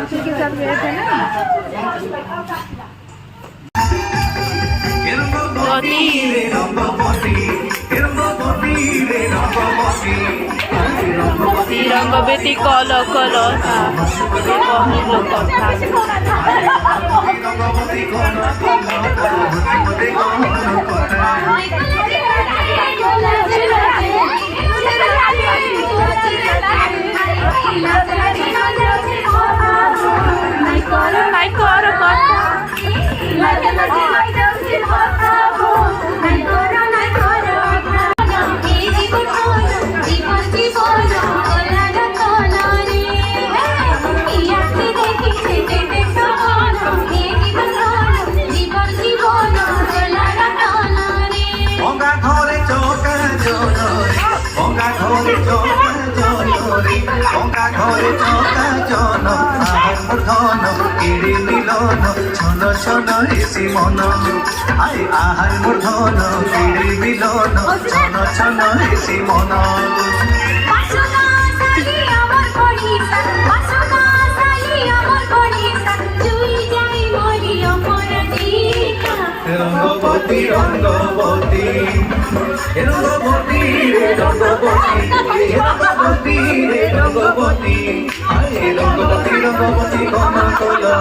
मासी के साथ गए थे ना। रंगबेती कल कल ছন হেসি মন আই আহার মূর্ধন কিড়ি মিলন ছন ছন হেসি মন রঙ্গবতী রঙ্গবতী রঙ্গবতী রঙ্গবতী রঙ্গবতী রঙ্গবতী রঙ্গবতী রঙ্গবতী কমল